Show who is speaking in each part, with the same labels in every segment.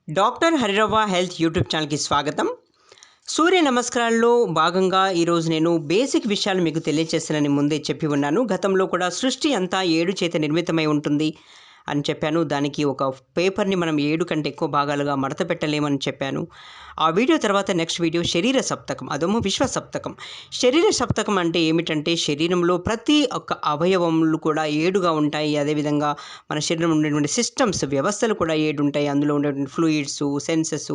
Speaker 1: Doctor హరిరవ్వ health YouTube ఛానల్కి స్వాగతం. సూర్య నమస్కారాల్లో భాగంగా ఈరోజు నేను బేసిక్ విషయాలు మీకు తెలియచేస్తానని ముందే చెప్పి ఉన్నాను. గతంలో కూడా సృష్టి అంతా 7 చేత నిర్మితమై ఉంటుంది అని చెప్పాను. దానికి ఒక పేపర్‌ని మనం 7 కంటే ఎక్కువ భాగాలుగా మడత పెట్టలేమని చెప్పాను. ఆ వీడియో తర్వాత నెక్స్ట్ వీడియో శరీర సప్తకం, అదేమో విశ్వ సప్తకం. శరీర సప్తకం అంటే ఏమిటంటే శరీరంలో ప్రతి ఒక్క అవయవములు కూడా 7గా ఉంటాయి. అదేవిధంగా మన శరీరంలో ఉండేటువంటి సిస్టమ్స్, వ్యవస్థలు కూడా 7 ఉంటాయి. అందులో ఉండేటువంటి ఫ్లూయిడ్స్, సెన్సెస్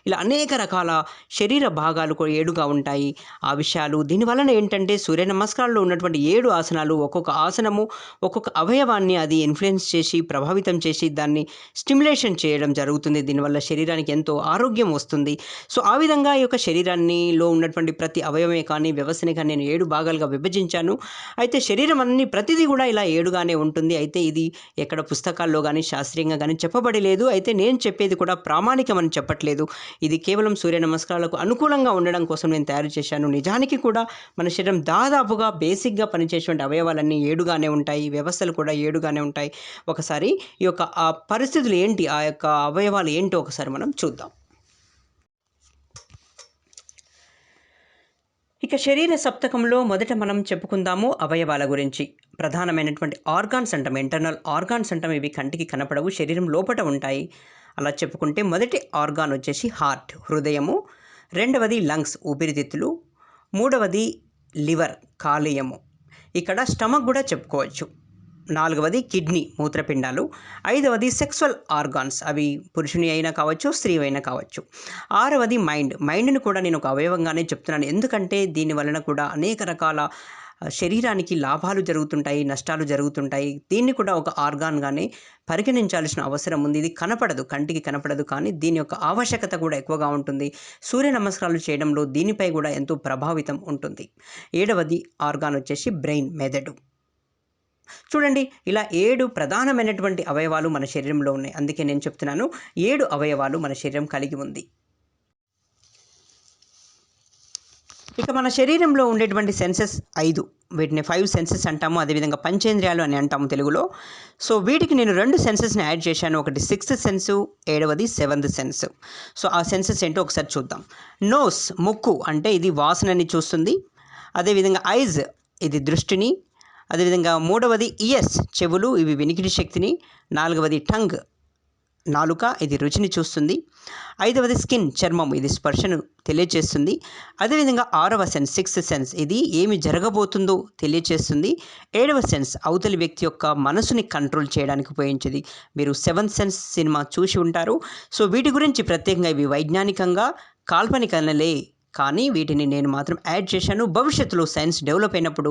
Speaker 1: ఇలా అనేక రకాల శరీర భాగాలు కూడా 7గా ఉంటాయి. ఆ విషయాలు దీనివలన ఏంటంటే సూర్య నమస్కారాల్లో ఉన్నటువంటి 7 ఆసనాలు ఒక్కొక్క ఆసనము ఒక్కొక్క అవయవాన్ని అది ఇన్‌ఫ్లుయెన్స్ చేసి, ప్రభావితం చేసి దాన్ని స్టిమ్యులేషన్ చేయడం జరుగుతుంది. దీనివల్ల శరీరానికి ఎంతో ఆరోగ్యం వస్తుంది. సో, ఆ విధంగా ఈ యొక్క శరీరాన్నిలో ఉన్నటువంటి ప్రతి అవయవమే కానీ, వ్యవస్థని కానీ నేను 7 భాగాలుగా విభజించాను. అయితే శరీరం ప్రతిదీ కూడా ఇలా 7గానే ఉంటుంది. అయితే ఇది ఎక్కడ పుస్తకాల్లో గానీ, శాస్త్రీయంగా గానీ చెప్పబడి లేదు. అయితే నేను చెప్పేది కూడా ప్రామాణికమని చెప్పట్లేదు. ఇది కేవలం సూర్య నమస్కారాలకు అనుకూలంగా ఉండడం కోసం నేను తయారు చేశాను. నిజానికి కూడా మన శరీరం దాదాపుగా బేసిక్‌గా పనిచేసేటువంటి అవయవాలన్నీ 7గానే ఉంటాయి. వ్యవస్థలు కూడా 7గానే ఉంటాయి. ఒకసారి ఈ యొక్క పరిస్థితులు ఏంటి, ఆ యొక్క అవయవాలు ఏంటో ఒకసారి మనం చూద్దాం. ఇక శరీర సప్తకంలో మొదట మనం చెప్పుకుందాము అవయవాల గురించి. ప్రధానమైనటువంటి ఆర్గాన్స్ అంటాం, ఇంటర్నల్ ఆర్గాన్స్ అంటాం. ఇవి కంటికి కనపడవు, శరీరం లోపట ఉంటాయి. అలా చెప్పుకుంటే మొదటి ఆర్గాన్ వచ్చేసి హార్ట్, హృదయము. రెండవది లంగ్స్, ఊపిరితిత్తులు. మూడవది లివర్, కాలేయము. ఇక్కడ స్టమక్ కూడా చెప్పుకోవచ్చు. నాలుగవది కిడ్నీ, మూత్రపిండాలు. ఐదవది సెక్సువల్ ఆర్గాన్స్, అవి పురుషుని అయినా కావచ్చు, స్త్రీ అయినా కావచ్చు. ఆరవది మైండ్‌ని కూడా నేను ఒక అవయవంగానే చెప్తున్నాను. ఎందుకంటే దీని వలన కూడా అనేక రకాల శరీరానికి లాభాలు జరుగుతుంటాయి, నష్టాలు జరుగుతుంటాయి. దీన్ని కూడా ఒక ఆర్గాన్‌గానే పరిగణించాల్సిన అవసరం ఉంది. ఇది కనపడదు, కంటికి కనపడదు, కానీ దీని యొక్క ఆవశ్యకత కూడా ఎక్కువగా ఉంటుంది. సూర్య నమస్కారాలు చేయడంలో దీనిపై కూడా ఎంతో ప్రభావితం ఉంటుంది. ఏడవది ఆర్గాన్ వచ్చేసి బ్రెయిన్, మెదడు. చూడండి, ఇలా 7 ప్రధానమైనటువంటి అవయవాలు మన శరీరంలో ఉన్నాయి. అందుకే నేను చెప్తున్నాను 7 అవయవాలు మన శరీరం కలిగి ఉంది. ఇక మన శరీరంలో ఉండేటువంటి సెన్సెస్ 5. వీటిని 5 సెన్సెస్ అంటాము. అదేవిధంగా పంచేంద్రియాలు అని అంటాము తెలుగులో. సో, వీటికి నేను 2 సెన్సెస్‌ని యాడ్ చేశాను. ఒకటి 6థ్ సెన్సు, ఏడవది 7థ్ సెన్స్. సో, ఆ సెన్సెస్ ఏంటో ఒకసారి చూద్దాం. నోస్, ముక్కు అంటే ఇది వాసనని చూస్తుంది. అదేవిధంగా ఐజ్, ఇది దృష్టిని. అదేవిధంగా మూడవది ఇయర్స్, చెవులు, ఇవి వినికిడి శక్తిని. నాలుగవది టంగ్, నాలుక, ఇది రుచిని చూస్తుంది. ఐదవది స్కిన్, చర్మం, ఇది స్పర్శను తెలియచేస్తుంది. అదేవిధంగా ఆరవ సెన్స్, 6థ్ సెన్స్, ఇది ఏమి జరగబోతుందో తెలియచేస్తుంది. ఏడవ సెన్స్ అవతలి వ్యక్తి యొక్క మనసుని కంట్రోల్ చేయడానికి ఉపయోగించేది. మీరు 7థ్ సెన్స్ సినిమా చూసి ఉంటారు. సో, వీటి గురించి ప్రత్యేకంగా ఇవి వైజ్ఞానికంగా కాల్పనికలే, కానీ వీటిని నేను మాత్రం యాడ్ చేశాను. భవిష్యత్తులో సైన్స్ డెవలప్ అయినప్పుడు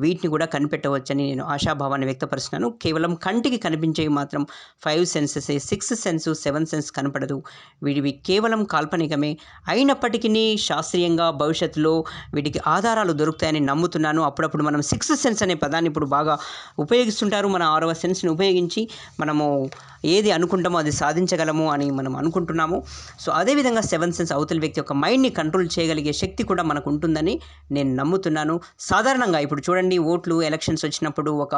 Speaker 1: వీటిని కూడా కనిపెట్టవచ్చని నేను ఆశాభావాన్ని వ్యక్తపరుస్తున్నాను. కేవలం కంటికి కనిపించేవి మాత్రం 5 సెన్సెసే. 6థ్ సెన్స్, 7థ్ సెన్స్ కనపడదు. వీటివి కేవలం కాల్పనికమే. అయినప్పటికీ శాస్త్రీయంగా భవిష్యత్తులో వీటికి ఆధారాలు దొరుకుతాయని నమ్ముతున్నాను. అప్పుడప్పుడు మనం 6థ్ సెన్స్ అనే పదాన్ని ఇప్పుడు బాగా ఉపయోగిస్తుంటారు. మన 6వ సెన్స్ని ఉపయోగించి మనము ఏది అనుకుంటామో అది సాధించగలము అని మనం అనుకుంటున్నాము. సో, అదేవిధంగా 7థ్ సెన్స్ అవతలి వ్యక్తి యొక్క మైండ్‌ని కంట్రోల్ చేయగలిగే శక్తి కూడా మనకు ఉంటుందని నేను నమ్ముతున్నాను. సాధారణంగా ఇప్పుడు చూడండి, ఓట్లు, ఎలక్షన్స్ వచ్చినప్పుడు ఒక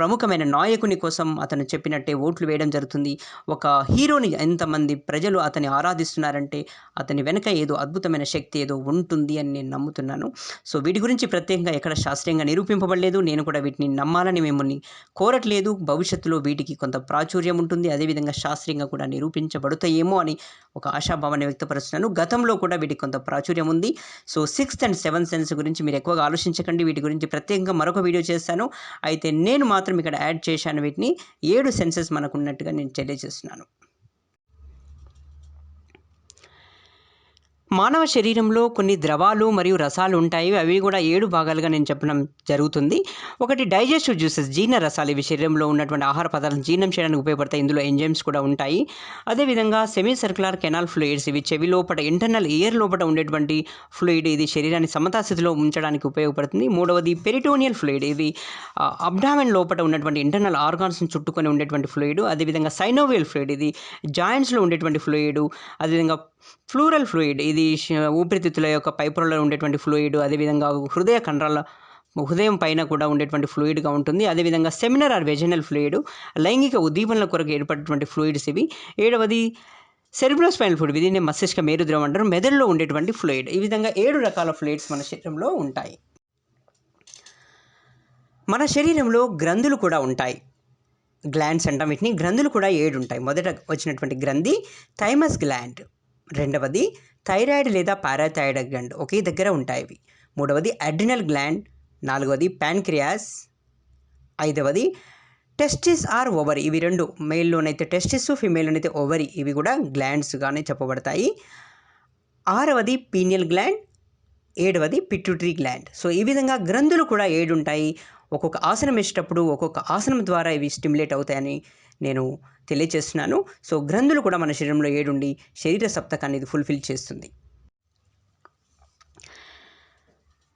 Speaker 1: ప్రముఖమైన నాయకుని కోసం అతను చెప్పినట్టే ఓట్లు వేయడం జరుగుతుంది. ఒక హీరోని ఎంతమంది ప్రజలు అతన్ని ఆరాధిస్తున్నారంటే అతని వెనుక ఏదో అద్భుతమైన శక్తి ఏదో ఉంటుంది అని నేను నమ్ముతున్నాను. సో, వీటి గురించి ప్రత్యేకంగా ఎక్కడ శాస్త్రీయంగా నిరూపింపబడలేదు. నేను కూడా వీటిని నమ్మాలని మిమ్మల్ని కోరట్లేదు. భవిష్యత్తులో వీటికి కొంత ప్రాచుర్యం ఉంటుంది. అదేవిధంగా శాస్త్రీయంగా కూడా నిరూపించబడతాయేమో అని ఒక ఆశాభావాన్ని వ్యక్తపరుస్తున్నాను. గతంలో కూడా వీటికి కొంత ప్రాచుర్యం ఉంది. సో, 6థ్ అండ్ 7థ్ సెన్స్ గురించి మీరు ఎక్కువగా ఆలోచించకండి. వీటి గురించి ప్రత్యేకంగా మరొక వీడియో చేస్తాను. అయితే నేను మాత్రం ఇక్కడ యాడ్ చేశాను వీటిని. 7 సెన్సెస్ మనకున్నట్టుగా నేను తెలియజేస్తున్నాను. మానవ శరీరంలో కొన్ని ద్రవాలు మరియు రసాలు ఉంటాయి. అవి కూడా 7 భాగాలుగా నేను చెప్పడం జరుగుతుంది. ఒకటి డైజెస్టివ్ జ్యూసెస్, జీర్ణ రసాలు. ఇవి శరీరంలో ఉన్నటువంటి ఆహార పదార్థాలను జీర్ణం చేయడానికి ఉపయోగపడతాయి. ఇందులో ఎంజైమ్స్ కూడా ఉంటాయి. అదేవిధంగా సెమీ సర్క్యులర్ కెనాల్ ఫ్లూయిడ్స్, ఇవి చెవి లోపల ఇంటర్నల్ ఇయర్ లోపల ఉండేటువంటి ఫ్లూయిడ్. ఇది శరీరాన్ని సమతాస్థితిలో ఉంచడానికి ఉపయోగపడుతుంది. మూడవది పెరిటోనియల్ ఫ్లూయిడ్, ఇది అబ్డామెన్ లోపల ఉన్నటువంటి ఇంటర్నల్ ఆర్గాన్స్ని చుట్టుకొని ఉండేటువంటి ఫ్లూయిడ్. అదేవిధంగా సైనోవియల్ ఫ్లూయిడ్, ఇది జాయింట్స్లో ఉండేటువంటి ఫ్లూయిడ్. అదేవిధంగా ఫ్లూరల్ ఫ్లూయిడ్, ఇది ఊపిరితిత్తుల యొక్క పైపొరలో ఉండేటువంటి ఫ్లూయిడ్. అదేవిధంగా హృదయ కండరాల హృదయం పైన కూడా ఉండేటువంటి ఫ్లూయిడ్గా ఉంటుంది. అదేవిధంగా సెమినర్ ఆర్ వెజినల్ ఫ్లూయిడ్, లైంగిక ఉద్దీపనల కొరకు ఏర్పడేటువంటి ఫ్లూయిడ్స్ ఇవి. ఏడవది సెరిబ్రోస్పైనల్ ఫ్లూయిడ్ దీన్ని మస్తిష్క మేరుద్రవం అంటారు. మెదడులో ఉండేటువంటి ఫ్లూయిడ్. ఈ విధంగా 7 రకాల ఫ్లూయిడ్స్ మన శరీరంలో ఉంటాయి. మన శరీరంలో గ్రంథులు కూడా ఉంటాయి. గ్లాండ్స్ అంటాం వీటిని. గ్రంథులు కూడా 7 ఉంటాయి. మొదట వచ్చినటువంటి గ్రంథి థైమస్ గ్లాండ్, రెండవది థైరాయిడ్ లేదా పారాథైరాయిడ్ గ్లాండ్, ఒకే దగ్గర ఉంటాయి ఇవి. మూడవది అడ్రినల్ గ్లాండ్, నాలుగవది ప్యాన్క్రియాస్, ఐదవది టెస్టిస్ ఆర్ ఓవరీ. ఇవి రెండు, మేల్లోనైతే టెస్టిస్, ఫిమేల్లోనైతే ఓవరీ. ఇవి కూడా గ్లాండ్స్గానే చెప్పబడతాయి. ఆరవది పీనియల్ గ్లాండ్, ఏడవది పిట్యూటరీ గ్లాండ్. సో ఈ విధంగా గ్రంథులు కూడా 7 ఉంటాయి. ఒక్కొక్క ఆసనం వేసేటప్పుడు ఒక్కొక్క ఆసనం ద్వారా ఇవి స్టిమ్యులేట్ అవుతాయని నేను తెలియజేస్తున్నాను. సో గ్రంథులు కూడా మన శరీరంలో 7 ఉండి శరీర సప్తకాన్ని ఇది ఫుల్ఫిల్ చేస్తుంది.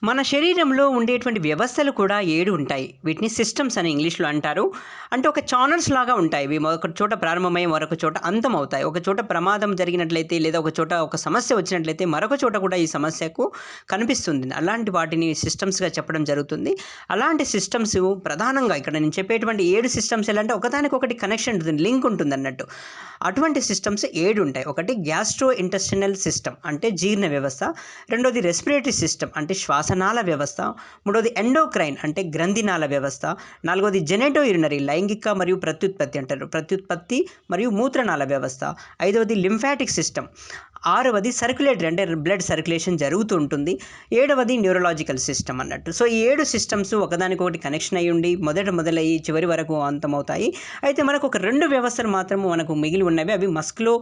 Speaker 1: మన శరీరంలో ఉండేటువంటి వ్యవస్థలు కూడా 7 ఉంటాయి. వీటిని సిస్టమ్స్ అని ఇంగ్లీష్లో అంటారు. అంటే ఒక ఛానల్స్ లాగా ఉంటాయి. ఇవి ఒక చోట ప్రారంభమై మరొక చోట అంతం అవుతాయి. ఒక చోట ప్రమాదం జరిగినట్లయితే లేదా ఒక చోట ఒక సమస్య వచ్చినట్లయితే మరొక చోట కూడా ఈ సమస్యకు కనిపిస్తుంది. అలాంటి వాటిని సిస్టమ్స్గా చెప్పడం జరుగుతుంది. అలాంటి సిస్టమ్స్ ప్రధానంగా ఇక్కడ నేను చెప్పేటువంటి 7 సిస్టమ్స్ ఎలా అంటే ఒకదానికొకటి కనెక్షన్ ఉంటుంది, లింక్ ఉంటుంది అన్నట్టు. అటువంటి సిస్టమ్స్ 7 ఉంటాయి. ఒకటి గ్యాస్ట్రో ఇంటెస్టినల్ సిస్టమ్ అంటే జీర్ణ వ్యవస్థ, రెండోది రెస్పిరేటరీ సిస్టమ్ అంటే శ్వాసనాళ వ్యవస్థ, మూడోది ఎండోక్రైన్ అంటే గ్రంథినాళ వ్యవస్థ, నాలుగోది జెనెటో యూరినరీ లైంగిక మరియు ప్రత్యుత్పత్తి అంటారు, ప్రత్యుత్పత్తి మరియు మూత్రనాళ వ్యవస్థ, ఐదవది లింఫాటిక్ సిస్టమ్, ఆరవది సర్క్యులేటరీ అంటే బ్లడ్ సర్క్యులేషన్ జరుగుతూ ఉంటుంది, ఏడవది న్యూరలాజికల్ సిస్టమ్ అన్నట్టు. సో ఈ 7 సిస్టమ్స్ ఒకదానికొకటి కనెక్షన్ అయ్యి ఉండి మొదలయ్యి చివరి వరకు అంతమవుతాయి. అయితే మనకు ఒక 2 వ్యవస్థలు మాత్రము మనకు మిగిలి ఉన్నవి. అవి మస్కులో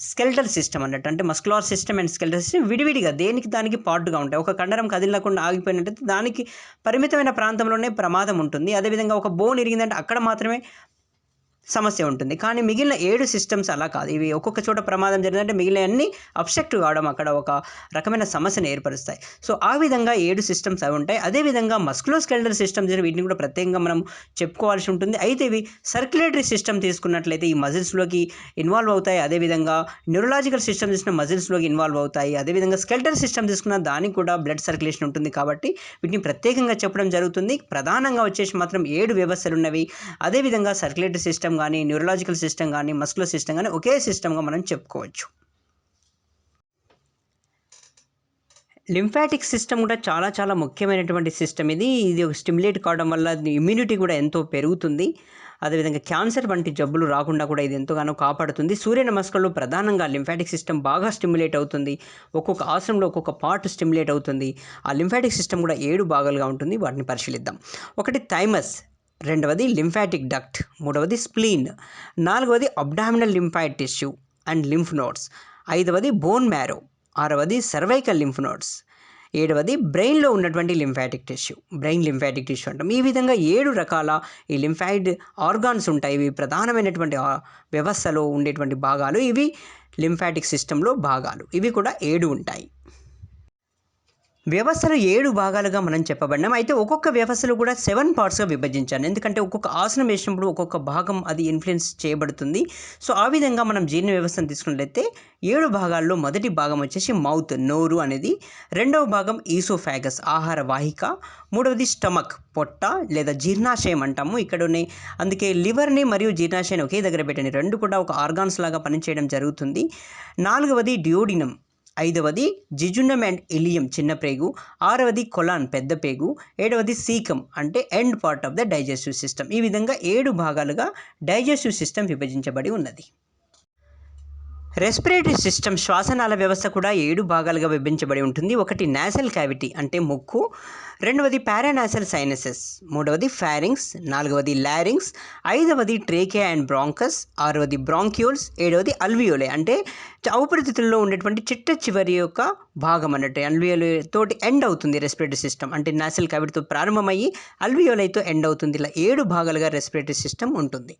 Speaker 1: స్కెల్టల్ సిస్టమ్ అన్నట్టు. అంటే muscular system and skeletal system విడివిడిగా దేనికి దానికి పార్ట్గా ఉంటాయి. ఒక కండరం కదిలకుండా ఆగిపోయినట్టయితే దానికి పరిమితమైన ప్రాంతంలోనే ప్రమాదం ఉంటుంది. అదేవిధంగా ఒక బోన్ ఇరిగిందంటే అక్కడ మాత్రమే సమస్య ఉంటుంది. కానీ మిగిలిన 7 సిస్టమ్స్ అలా కాదు. ఇవి ఒక్కొక్క చోట ప్రమాదం జరిగిందంటే మిగిలిన అన్ని అబ్స్ట్రక్టివ్ కావడం అక్కడ ఒక రకమైన సమస్యను ఏర్పరుస్తాయి. సో ఆ విధంగా 7 సిస్టమ్స్ అవి ఉంటాయి. అదేవిధంగా మస్కులోస్కెల్టల్ సిస్టమ్స్ వీటిని కూడా ప్రత్యేకంగా మనం చెప్పుకోవాల్సి ఉంటుంది. అయితే ఇవి సర్క్యులేటరీ సిస్టమ్ తీసుకున్నట్లయితే ఈ మజిల్స్లోకి ఇన్వాల్వ్ అవుతాయి. అదేవిధంగా న్యూరలాజికల్ సిస్టమ్ తీసుకున్న మజిల్స్లోకి ఇన్వాల్వ్ అవుతాయి. అదేవిధంగా స్కెల్టల్ సిస్టమ్ తీసుకున్న దానికి కూడా బ్లడ్ సర్క్యులేషన్ ఉంటుంది. కాబట్టి వీటిని ప్రత్యేకంగా చెప్పడం జరుగుతుంది. ప్రధానంగా వచ్చేసి మాత్రం 7 వ్యవస్థలు ఉన్నవి. అదేవిధంగా సర్క్యులేటరీ సిస్టమ్ కానీ, న్యూరలాజికల్ సిస్టమ్ కానీ, మస్కులర్ సిస్టమ్ కానీ ఒకే సిస్టమ్గా మనం చెప్పుకోవచ్చు. లింఫాటిక్ సిస్టమ్ కూడా చాలా ముఖ్యమైనటువంటి సిస్టమ్. ఇది ఒక స్టిమ్యులేట్ కావడం వల్ల ఇమ్యూనిటీ కూడా ఎంతో పెరుగుతుంది. అదేవిధంగా క్యాన్సర్ వంటి జబ్బులు రాకుండా కూడా ఇది ఎంతగానో కాపాడుతుంది. సూర్య నమస్కారంలో ప్రధానంగా లింఫాటిక్ సిస్టమ్ బాగా స్టిమ్యులేట్ అవుతుంది. ఒక్కొక్క ఆసనంలో ఒక్కొక్క పార్ట్ స్టిమ్యులేట్ అవుతుంది. ఆ లింఫాటిక్ సిస్టమ్ కూడా 7 భాగాలుగా ఉంటుంది. వాటిని పరిశీలిద్దాం. ఒకటి థైమస్, రెండవది లింఫాటిక్ డక్ట్, మూడవది స్ప్లీన్, నాలుగవది abdominal lymphoid tissue and lymph nodes, ఐదవది బోన్ మ్యారో, ఆరవది సర్వైకల్ లింఫ్ నోడ్స్, ఏడవది బ్రెయిన్లో ఉన్నటువంటి lymphatic tissue, brain lymphatic tissue అంటాం. ఈ విధంగా 7 రకాల ఈ లింఫాయిడ్ ఆర్గాన్స్ ఉంటాయి. ఇవి ప్రధానమైనటువంటి వ్యవస్థలో ఉండేటువంటి భాగాలు. ఇవి లింఫాటిక్ సిస్టంలో భాగాలు. ఇవి కూడా 7 ఉంటాయి. వ్యవస్థలు 7 భాగాలుగా మనం చెప్పబడినాం. అయితే ఒక్కొక్క వ్యవస్థలు కూడా 7 పార్ట్స్గా విభజించాను. ఎందుకంటే ఒక్కొక్క ఆసనం వేసినప్పుడు ఒక్కొక్క భాగం అది ఇన్ఫ్లుయెన్స్ చేయబడుతుంది. సో ఆ విధంగా మనం జీర్ణ వ్యవస్థను తీసుకున్నట్లయితే 7 భాగాల్లో మొదటి భాగం వచ్చేసి మౌత్, నోరు అనేది, రెండవ భాగం ఈసోఫాగస్ ఆహార వాహిక, మూడవది స్టమక్ పొట్ట లేదా జీర్ణాశయం అంటాము. ఇక్కడనే అందుకే లివర్ని మరియు జీర్ణాశయాన్ని ఒకే దగ్గర పెట్టండి. 2 కూడా ఒక ఆర్గాన్స్ లాగా పనిచేయడం జరుగుతుంది. నాలుగవది డ్యూడినం, ఐదవది జిజునమ్ అండ్ ఇలియం చిన్న ప్రేగు, ఆరవది కొలాన్ పెద్ద పేగు, ఏడవది సీకం అంటే end part of the digestive system. ఈ విధంగా 7 భాగాలుగా డైజెస్టివ్ సిస్టమ్ విభజించబడి ఉన్నది. రెస్పిరేటరీ సిస్టమ్ శ్వాసనాళ వ్యవస్థ కూడా 7 భాగాలుగా విభజించబడి ఉంటుంది. ఒకటి నాసల్ క్యావిటీ అంటే ముక్కు, రెండవది పారానాసల్ సైనసెస్, మూడవది ఫారింగ్స్, నాలుగవది లారింగ్స్, ఐదవది ట్రేకియా అండ్ బ్రాంకస్, ఆరవది బ్రాంక్యూల్స్, ఏడవది అల్వియోలే అంటే ఊపిరితిత్తుల్లో ఉండేటువంటి చిట్ట చివరి యొక్క భాగం అన్నట్టు. అల్వియోలే తోటి ఎండ్ అవుతుంది రెస్పిరేటరీ సిస్టమ్. అంటే నాసల్ క్యావిటీతో ప్రారంభమయ్యి అల్వియోలైతో ఎండ్ అవుతుంది. ఇలా 7 భాగాలుగా రెస్పిరేటరీ సిస్టమ్ ఉంటుంది.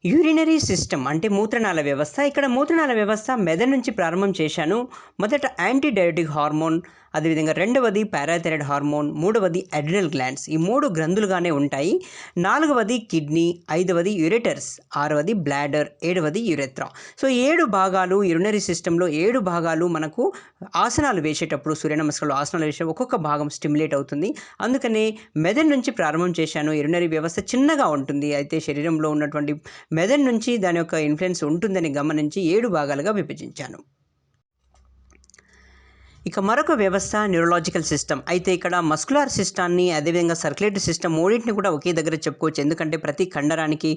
Speaker 1: యూరినరీ సిస్టమ్ అంటే మూత్రనాళ వ్యవస్థ. ఇక్కడ మూత్రనాళ వ్యవస్థ మెదడు నుంచి ప్రారంభం చేశాను. మొదట యాంటీడయోటిక్ హార్మోన్, అదేవిధంగా రెండవది పారాథైరాయిడ్ హార్మోన్, మూడవది అడ్రినల్ గ్లాండ్స్. ఈ 3 గ్రంథులుగానే ఉంటాయి. నాలుగవది కిడ్నీ, ఐదవది యురేటర్స్, ఆరవది బ్లాడర్, ఏడవది యురెత్రా. సో 7 భాగాలు యూరినరీ సిస్టంలో 7 భాగాలు మనకు ఆసనాలు వేసేటప్పుడు సూర్య నమస్కారాలు ఆసనాలు వేసేటప్పుడు ఒక్కొక్క భాగం స్టిమ్యులేట్ అవుతుంది. అందుకనే మెదడు నుంచి ప్రారంభం చేశాను. యూరినరీ వ్యవస్థ చిన్నగా ఉంటుంది. అయితే శరీరంలో ఉన్నటువంటి మెదడు నుంచి దాని యొక్క ఇన్ఫ్లుయెన్స్ ఉంటుందని గమనించి 7 భాగాలుగా విభజించాను. ఇక మరొక వ్యవస్థ న్యూరలాజికల్ సిస్టమ్. అయితే ఇక్కడ మస్కులార్ సిస్టాన్ని అదేవిధంగా సర్క్యులేటరీ సిస్టమ్ మూడింటిని కూడా ఒకే దగ్గర చెప్పుకోవచ్చు. ఎందుకంటే ప్రతి కండరానికి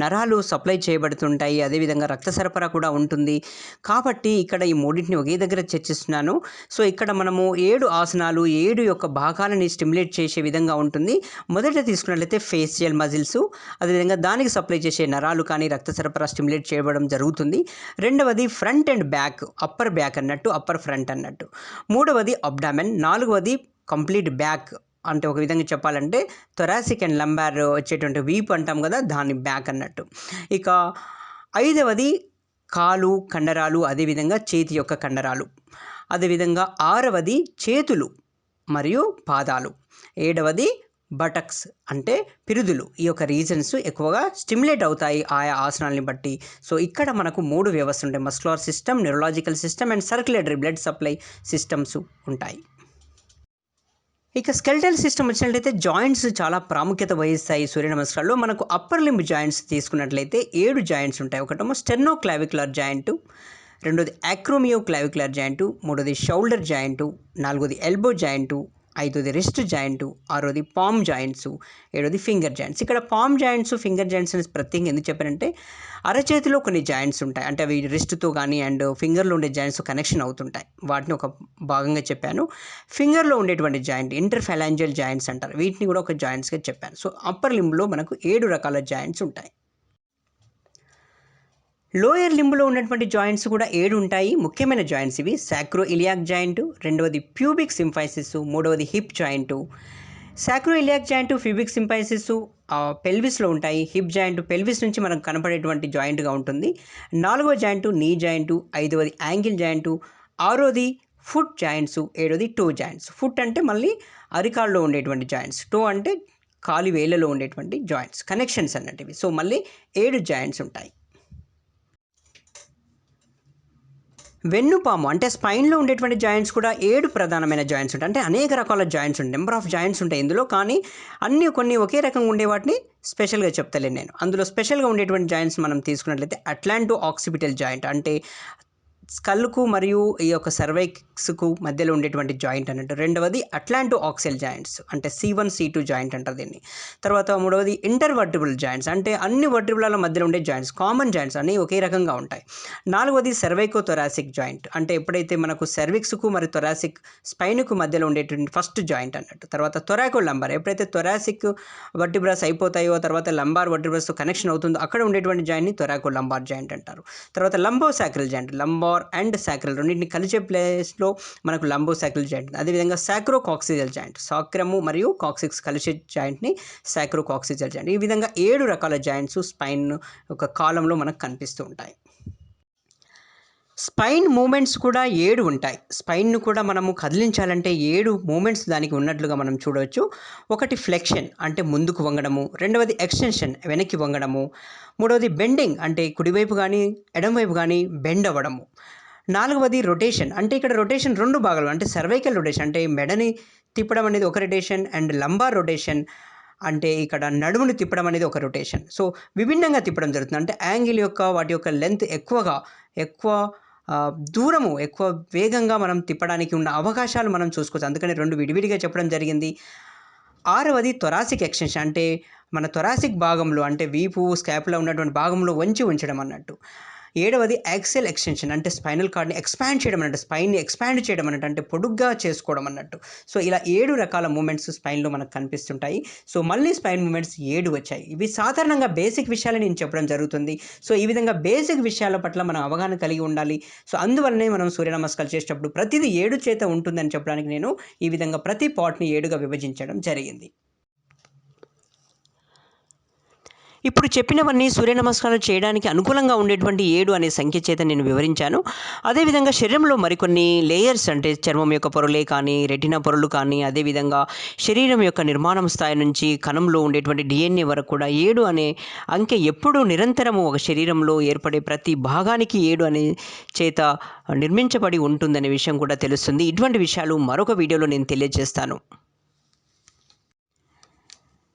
Speaker 1: నరాలు సప్లై చేయబడుతుంటాయి, అదేవిధంగా రక్త సరఫరా కూడా ఉంటుంది. కాబట్టి ఇక్కడ ఈ మూడింటిని ఒకే దగ్గర చర్చిస్తున్నాను. సో ఇక్కడ మనము 7 ఆసనాలు 7 యొక్క భాగాలని స్టిమ్యులేట్ చేసే విధంగా ఉంటుంది. మొదట తీసుకున్నట్లయితే ఫేషియల్ మజిల్స్, అదేవిధంగా దానికి సప్లై చేసే నరాలు కానీ రక్త సరఫరా స్టిమ్యులేట్ చేయడం జరుగుతుంది. రెండవది front and back, upper back అన్నట్టు, అప్పర్ ఫ్రంట్ అన్నట్టు. మూడవది అబ్డామెన్, నాలుగవది కంప్లీట్ బ్యాక్, అంటే ఒక విధంగా చెప్పాలంటే థొరాసిక్ అండ్ లంబార్ వచ్చేటువంటి వీప్ అంటాం కదా, దాని బ్యాక్ అన్నట్టు. ఇక ఐదవది కాలు కండరాలు, అదేవిధంగా చేతి యొక్క కండరాలు. అదేవిధంగా ఆరవది చేతులు మరియు పాదాలు. ఏడవది బటక్స్ అంటే పిరుదులు. ఈ యొక్క రీజన్స్ ఎక్కువగా స్టిమ్యులేట్ అవుతాయి ఆయా ఆసనాలని బట్టి. సో ఇక్కడ మనకు 3 వ్యవస్థలు ఉంటాయి: muscular system, neurological system and circulatory blood supply systems ఉంటాయి. ఇక స్కెల్టల్ సిస్టమ్ వచ్చినట్లయితే జాయింట్స్ చాలా ప్రాముఖ్యత వహిస్తాయి సూర్య నమస్కారాల్లో. మనకు అప్పర్ లింబ్ జాయింట్స్ తీసుకున్నట్లయితే 7 జాయింట్స్ ఉంటాయి. ఒకటేమో స్టెర్నో క్లావిక్యులర్ జాయింట్, రెండోది యాక్రోమియో క్లావిక్యులర్ జాయింట్, మూడోది షోల్డర్ జాయింట్, నాలుగోది ఎల్బో జాయింట్, ఐదోది రిస్ట్ జాయింట్, ఆరోది పామ్ జాయింట్స్, ఏడోది ఫింగర్ జాయింట్స్. ఇక్కడ పామ్ జాయింట్స్, ఫింగర్ జాయింట్స్ అని ప్రత్యేకంగా ఎందుకు చెప్పారంటే అరచేతిలో కొన్ని జాయింట్స్ ఉంటాయి, అంటే అవి రిస్ట్తో కానీ అండ్ ఫింగర్లో ఉండే జాయింట్స్ కనెక్షన్ అవుతుంటాయి, వాటిని ఒక భాగంగా చెప్పాను. ఫింగర్లో ఉండేటువంటి జాయింట్ ఇంటర్ఫెలాంజియల్ జాయింట్స్ అంటారు, వీటిని కూడా ఒక జాయింట్స్గా చెప్పాను. సో అప్పర్ లింబ్లో మనకు 7 రకాల జాయింట్స్ ఉంటాయి. లోయర్ లింబ్లో ఉన్నటువంటి జాయింట్స్ కూడా 7 ఉంటాయి. ముఖ్యమైన జాయింట్స్ ఇవి: సాక్రో ఇలియాక్ జాయింట్, రెండవది ప్యూబిక్ సింఫైసిస్, మూడవది hip joint. Sacroiliac joint, pubic symphysis పెల్విస్లో ఉంటాయి. హిప్ జాయింట్ పెల్విస్ నుంచి మనకు కనపడేటువంటి జాయింట్గా ఉంటుంది. నాలుగవ జాయింట్ నీ జాయింట్, ఐదవది యాంగిల్ జాయింట్, ఆరోది ఫుట్ జాయింట్స్, ఏడవది టో జాయింట్స్. ఫుట్ అంటే మళ్ళీ అరికాల్లో ఉండేటువంటి జాయింట్స్, టో అంటే కాలి వేళ్ళలో ఉండేటువంటి జాయింట్స్, కనెక్షన్స్ అన్నట్టువి. సో మళ్ళీ 7 జాయింట్స్ ఉంటాయి. వెన్నుపాము అంటే స్పైన్లో ఉండేటువంటి జాయింట్స్ కూడా 7 ప్రధానమైన జాయింట్స్ ఉంటాయి. అంటే అనేక రకాల జాయింట్స్ ఉంటాయి, నెంబర్ ఆఫ్ జాయింట్స్ ఉంటాయి ఇందులో. కానీ కొన్ని ఒకే రకంగా ఉండే వాటిని స్పెషల్గా చెప్తలేను నేను. అందులో స్పెషల్గా ఉండేటువంటి జాయింట్స్ మనం తీసుకున్నట్లయితే అట్లాంటో ఆక్సిపిటల్ జాయింట్, అంటే స్కల్కు మరియు ఈ యొక్క సర్వైక్స్కు మధ్యలో ఉండేటువంటి జాయింట్ అన్నట్టు. రెండవది అట్లాంటో ఆక్సిల్ జాయింట్స్, అంటే C1 C2 జాయింట్ అంటారు దీన్ని. తర్వాత మూడవది ఇంటర్వర్టిబుల్ జాయింట్స్, అంటే అన్ని వర్టిబ్రాల మధ్యలో ఉండే జాయింట్స్, కామన్ జాయింట్స్ అన్నీ ఒకే రకంగా ఉంటాయి. నాలుగవది సర్వైకో థొరాసిక్ జాయింట్, అంటే ఎప్పుడైతే మనకు సర్విక్స్కు మరియు థొరాసిక్ స్పైన్కు మధ్యలో ఉండేటువంటి ఫస్ట్ జాయింట్ అన్నట్టు. తర్వాత థొరాకో లంబార్, ఎప్పుడైతే థొరాసిక్ వర్టిబ్రాస్ అయిపోతాయో తర్వాత లంబార్ వర్టిబ్రాస్తో కనెక్షన్ అవుతుందో అక్కడ ఉండేటువంటి జాయింట్ని థొరాకో లంబార్ జాయింట్ అంటారు. తర్వాత lumbosacral joint, lumbar and sacral రెండింటిని కలిసే ప్లేస్లో మనకు లంబో సాక్రల్ జాయింట్. అదేవిధంగా సాక్రో కాక్సిజల్ జాయింట్, సాక్రము మరియు కాక్సిక్స్ కలిసే జాయింట్ని సాక్రో కాక్సిజల్ జాయింట్. ఈ విధంగా 7 రకాల జాయింట్స్ స్పైన్ ఒక కాలంలో మనకు కనిపిస్తూ ఉంటాయి. స్పైన్ మూమెంట్స్ కూడా 7 ఉంటాయి. స్పైన్ను కూడా మనము కదిలించాలంటే 7 మూమెంట్స్ దానికి ఉన్నట్లుగా మనం చూడవచ్చు. ఒకటి ఫ్లెక్షన్ అంటే ముందుకు వంగడము, రెండవది ఎక్స్టెన్షన్ వెనక్కి వంగడము, మూడవది బెండింగ్ అంటే కుడివైపు కానీ ఎడమవైపు కానీ బెండ్ అవ్వడము, నాలుగవది రొటేషన్ అంటే ఇక్కడ రొటేషన్ 2 భాగాలు, అంటే సర్వైకల్ రొటేషన్ అంటే మెడని తిప్పడం అనేది ఒక రొటేషన్, అండ్ లంబార్ రొటేషన్ అంటే ఇక్కడ నడుముని తిప్పడం అనేది ఒక రొటేషన్. సో విభిన్నంగా తిప్పడం జరుగుతుంది, అంటే యాంగిల్ యొక్క వాటి యొక్క లెంత్ ఎక్కువ దూరము ఎక్కువ వేగంగా మనం తిప్పడానికి ఉన్న అవకాశాలు మనం చూసుకోవచ్చు. అందుకని 2 విడివిడిగా చెప్పడం జరిగింది. ఆరవది థొరాసిక్ ఎక్స్టెన్షన్ అంటే మన థొరాసిక్ భాగంలో, అంటే వీపు స్కాపులా ఉన్నటువంటి భాగంలో వంచి ఉంచడం అన్నట్టు. ఏడవది యాక్సియల్ ఎక్స్టెన్షన్ అంటే స్పైనల్ కార్డ్ని ఎక్స్పాండ్ చేయడం అన్నట్టు, స్పైన్ని ఎక్స్పాండ్ చేయడం అన్నట్టు, అంటే పొడుగ్గా చేసుకోవడం అన్నట్టు. సో ఇలా 7 రకాల మూమెంట్స్ స్పైన్లో మనకు కనిపిస్తుంటాయి. సో మళ్ళీ స్పైన్ మూమెంట్స్ 7 వచ్చాయి. ఇవి సాధారణంగా బేసిక్ విషయాలు నేను చెప్పడం జరుగుతుంది. సో ఈ విధంగా బేసిక్ విషయాల పట్ల మనం అవగాహన కలిగి ఉండాలి. సో అందువల్లనే మనం సూర్య నమస్కారాలు చేసేటప్పుడు ప్రతిదీ 7 చేత ఉంటుందని చెప్పడానికి నేను ఈ విధంగా ప్రతి పార్ట్ని 7గా విభజించడం జరిగింది. ఇప్పుడు చెప్పినవన్నీ సూర్య నమస్కారాలు చేయడానికి అనుకూలంగా ఉండేటువంటి 7 అనే సంఖ్య చేత నేను వివరించాను. అదేవిధంగా శరీరంలో మరికొన్ని లేయర్స్ అంటే చర్మం యొక్క పొరలే కానీ, రెటినా పొరలు కానీ, అదేవిధంగా శరీరం యొక్క నిర్మాణం స్థాయి నుంచి కణంలో ఉండేటువంటి డీఎన్ఏ వరకు కూడా 7 అనే అంకె ఎప్పుడూ నిరంతరము ఒక శరీరంలో ఏర్పడే ప్రతి భాగానికి 7 అనే చేత నిర్మించబడి ఉంటుందనే విషయం కూడా తెలుస్తుంది. ఇటువంటి విషయాలు మరొక వీడియోలో నేను తెలియజేస్తాను.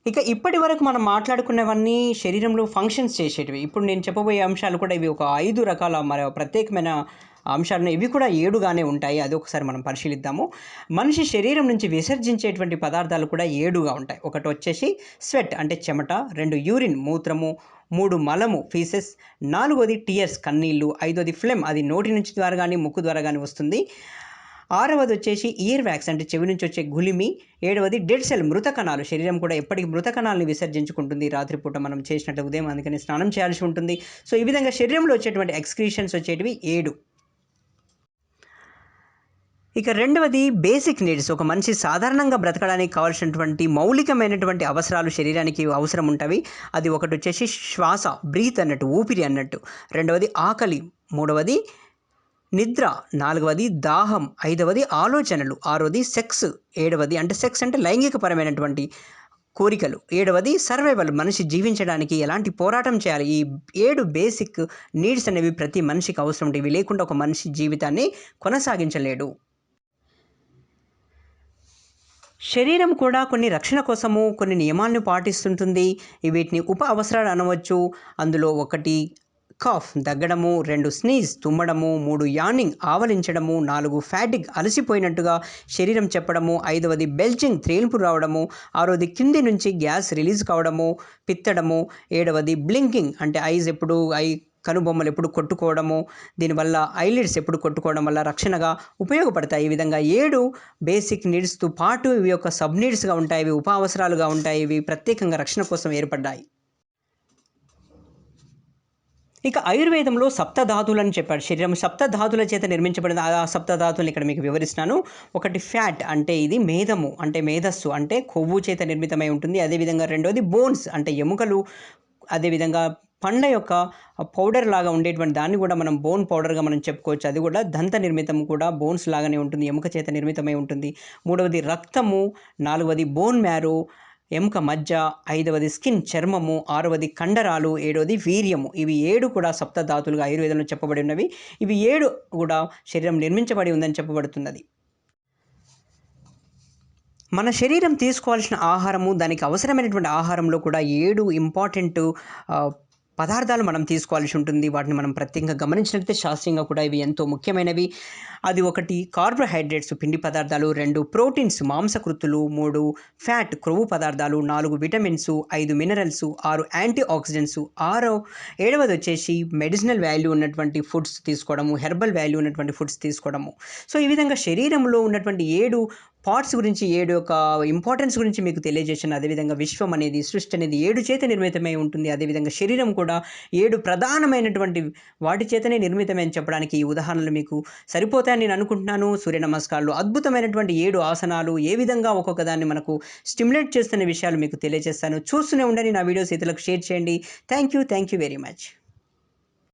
Speaker 1: ఇక ఇప్పటి వరకు మనం మాట్లాడుకున్నవన్నీ శరీరంలో ఫంక్షన్స్ చేసేటివి. ఇప్పుడు నేను చెప్పబోయే అంశాలు కూడా ఇవి ఒక 5 రకాల ప్రత్యేకమైన అంశాలను ఇవి కూడా 7గానే ఉంటాయి. అది ఒకసారి మనం పరిశీలిద్దాము. మనిషి శరీరం నుంచి విసర్జించేటువంటి పదార్థాలు కూడా 7గా ఉంటాయి. ఒకటి వచ్చేసి స్వెట్ అంటే చెమట, 2 యూరిన్ మూత్రము, 3 మలము ఫీసెస్, 4వది టీయర్స్ కన్నీళ్ళు, 5వది ఫ్లెమ్ అది నోటి నుంచి ద్వారా కానీ ముక్కు ద్వారా కానీ వస్తుంది. 6వది వచ్చేసి ఇయర్ వ్యాక్స్ అంటే చెవి నుంచి వచ్చే గులిమి, 7వది డెడ్ సెల్ మృత కణాలు. శరీరం కూడా ఎప్పటికీ మృత కణాలని విసర్జించుకుంటుంది రాత్రిపూట మనం చేసినట్టు ఉదయం, అందుకని స్నానం చేయాల్సి ఉంటుంది. సో ఈ విధంగా శరీరంలో వచ్చేటువంటి ఎక్స్క్రీషన్స్ వచ్చేటివి 7. ఇక 2వది బేసిక్ నీడ్స్. ఒక మనిషి సాధారణంగా బ్రతకడానికి కావాల్సినటువంటి మౌలికమైనటువంటి అవసరాలు శరీరానికి అవసరం ఉంటవి. అది ఒకటి వచ్చేసి శ్వాస, బ్రీత్ అన్నట్టు, ఊపిరి అన్నట్టు. 2వది ఆకలి, 3వది నిద్ర, 4వది దాహం, 5వది ఆలోచనలు, 6వది సెక్స్, 7వది అంటే సెక్స్ అంటే లైంగికపరమైనటువంటి కోరికలు, 7వది సర్వైవల్ మనిషి జీవించడానికి ఎలాంటి పోరాటం చేయాలి. ఈ 7 బేసిక్ నీడ్స్ అనేవి ప్రతి మనిషికి అవసరం ఉంటాయి. ఇవి లేకుండా ఒక మనిషి జీవితాన్ని కొనసాగించలేడు. శరీరం కూడా కొన్ని రక్షణ కోసము కొన్ని నియమాలను పాటిస్తుంటుంది. వీటిని ఉప అవసరాలు అనవచ్చు. అందులో 1 కాఫ్ దగ్గడము, 2 స్నీజ్ తుమ్మడము, 3 యార్నింగ్ ఆవలించడము, 4 ఫ్యాటిగ్ అలసిపోయినట్టుగా శరీరం చెప్పడము, 5వది బెల్చింగ్ త్రేల్పు రావడము, 6వది కింది నుంచి గ్యాస్ రిలీజ్ కావడము, పిత్తడము, 7వది బ్లింకింగ్ అంటే ఐస్ ఎప్పుడు కనుబొమ్మలు ఎప్పుడు కొట్టుకోవడము, దీనివల్ల ఐలిడ్స్ ఎప్పుడు కొట్టుకోవడం వల్ల రక్షణగా ఉపయోగపడతాయి. ఈ విధంగా 7 బేసిక్ నీడ్స్తో పాటు ఇవి యొక్క సబ్ నీడ్స్గా ఉంటాయి. ఇవి ఉప అవసరాలుగా ఉంటాయి. ఇవి ప్రత్యేకంగా రక్షణ కోసం ఏర్పడ్డాయి. ఇక ఆయుర్వేదంలో సప్తధాతువులు అని చెప్పాడు. శరీరం సప్తధాతుల చేత నిర్మించబడింది. ఆ సప్తధాతువులు ఇక్కడ మీకు వివరిస్తున్నాను. 1 ఫ్యాట్ అంటే ఇది మేధము అంటే మేధస్సు అంటే కొవ్వు చేత నిర్మితమై ఉంటుంది. అదేవిధంగా 2వది బోన్స్ అంటే ఎముకలు, అదేవిధంగా పండ్ల యొక్క పౌడర్ లాగా ఉండేటువంటి దాన్ని కూడా మనం బోన్ పౌడర్గా మనం చెప్పుకోవచ్చు. అది కూడా దంత నిర్మితం కూడా బోన్స్ లాగానే ఉంటుంది, ఎముక చేత నిర్మితమై ఉంటుంది. 3వది రక్తము, 4వది బోన్ మ్యారో ఎముక మజ్జ, 5వది స్కిన్ చర్మము, 6వది కండరాలు, 7వది వీర్యము. ఇవి 7 కూడా సప్తధాతులుగా ఆయుర్వేదంలో చెప్పబడి ఉన్నవి. ఇవి 7 కూడా శరీరం నిర్మించబడి ఉందని చెప్పబడుతున్నది. మన శరీరం తీసుకోవాల్సిన ఆహారము, దానికి అవసరమైనటువంటి ఆహారంలో కూడా 7 ఇంపార్టెంట్ పదార్థాలు మనం తీసుకోవాల్సి ఉంటుంది. వాటిని మనం ప్రత్యేకంగా గమనించినట్లయితే శాస్త్రీయంగా కూడా ఇవి ఎంతో ముఖ్యమైనవి. అది 1 కార్బోహైడ్రేట్స్ పిండి పదార్థాలు, 2 ప్రోటీన్స్ మాంసకృత్తులు, 3 ఫ్యాట్ క్రొవ్వు పదార్థాలు, 4 విటమిన్స్, 5 మినరల్స్, 6 యాంటీ ఆక్సిడెంట్స్, 7వది వచ్చేసి మెడిసినల్ వాల్యూ ఉన్నటువంటి ఫుడ్స్ తీసుకోవడము, హెర్బల్ వాల్యూ ఉన్నటువంటి ఫుడ్స్ తీసుకోవడము. సో ఈ విధంగా శరీరంలో ఉన్నటువంటి 7 పార్ట్స్ గురించి, 7 యొక్క ఇంపార్టెన్స్ గురించి మీకు తెలియజేశాను. అదేవిధంగా విశ్వం అనేది, సృష్టి అనేది 7 చేత నిర్మితమై ఉంటుంది. అదేవిధంగా శరీరం కూడా 7 ప్రధానమైనటువంటి వాటి చేతనే నిర్మితమై అని చెప్పడానికి ఈ ఉదాహరణలు మీకు సరిపోతాయని నేను అనుకుంటున్నాను. సూర్య నమస్కారాలు అద్భుతమైనటువంటి 7 ఆసనాలు ఏ విధంగా ఒక్కొక్క దాన్ని మనకు స్టిమ్యులేట్ చేస్తున్న విషయాలు మీకు తెలియజేస్తాను. చూస్తూనే ఉండండి. నా వీడియోస్ ఇతరులకు షేర్ చేయండి. Thank you very much.